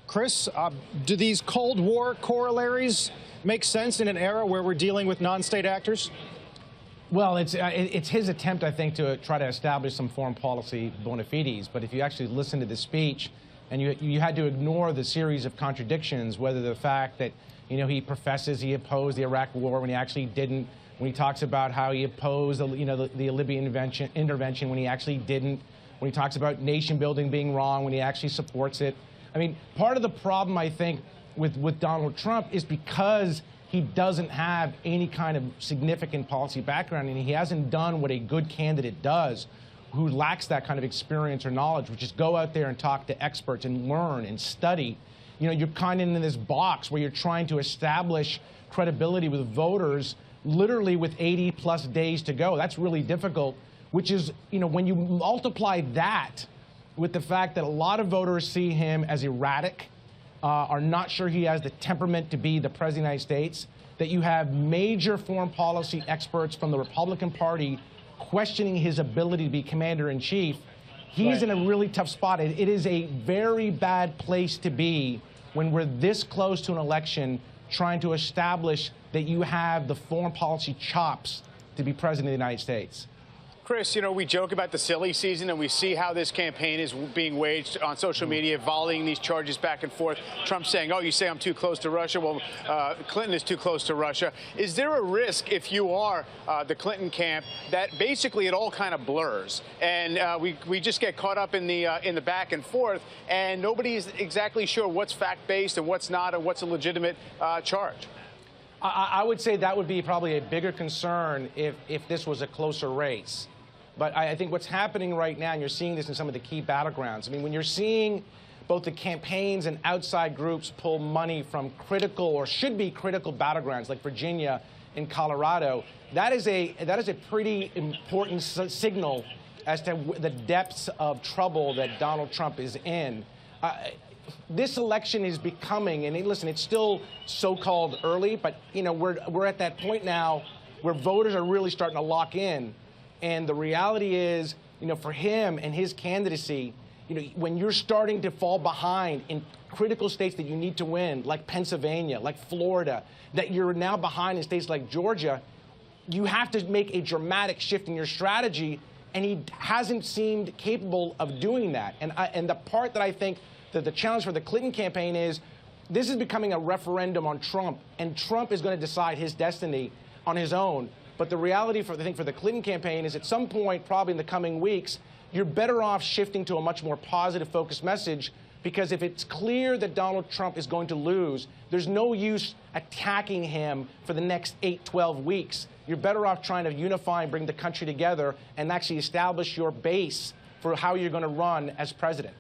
Chris, do these Cold War corollaries make sense in an era where we're dealing with non-state actors? Well, it's his attempt, I think, to try to establish some foreign policy bona fides. But if you actually listen to the speech, and you had to ignore the series of contradictions, whether the fact that, he professes he opposed the Iraq War when he actually didn't, when he talks about how he opposed, the Libyan intervention when he actually didn't, when he talks about nation building being wrong when he actually supports it. I mean, part of the problem, I think, with Donald Trump is because he doesn't have any kind of significant policy background, and he hasn't done what a good candidate does, who lacks that kind of experience or knowledge, which is go out there and talk to experts and learn and study. You're kind of in this box where you're trying to establish credibility with voters literally with 80+ days to go. That's really difficult, which is, when you multiply that with the fact that a lot of voters see him as erratic, are not sure he has the temperament to be the President of the United States, that you have major foreign policy experts from the Republican Party questioning his ability to be commander-in-chief, he's in a really tough spot. It is a very bad place to be when we're this close to an election trying to establish that you have the foreign policy chops to be President of the United States. Chris, we joke about the silly season, and we see how this campaign is being waged on social media, volleying these charges back and forth. Trump saying, oh, you say I'm too close to Russia. Well, Clinton is too close to Russia. Is there a risk, if you are the Clinton camp, that basically it all kind of blurs, and we just get caught up in the back and forth, and nobody's exactly sure what's fact-based and what's not, and what's a legitimate charge? I would say that would be probably a bigger concern if this was a closer race. But I think what's happening right now, and you're seeing this in some of the key battlegrounds, I mean, when you're seeing both the campaigns and outside groups pull money from critical or should be critical battlegrounds like Virginia and Colorado, that is a pretty important signal as to the depths of trouble that Donald Trump is in. This election is becoming, and listen, it's still so-called early, but we're at that point now where voters are really starting to lock in. And the reality is, for him and his candidacy, when you're starting to fall behind in critical states that you need to win, like Pennsylvania, like Florida, that you're now behind in states like Georgia, you have to make a dramatic shift in your strategy, and he hasn't seemed capable of doing that. And the part that I think that the challenge for the Clinton campaign is, this is becoming a referendum on Trump, and Trump is going to decide his destiny on his own. But the reality, for the Clinton campaign is at some point, probably in the coming weeks, you're better off shifting to a much more positive, focused message, because if it's clear that Donald Trump is going to lose, there's no use attacking him for the next 8-12 weeks. You're better off trying to unify and bring the country together and actually establish your base for how you're going to run as president.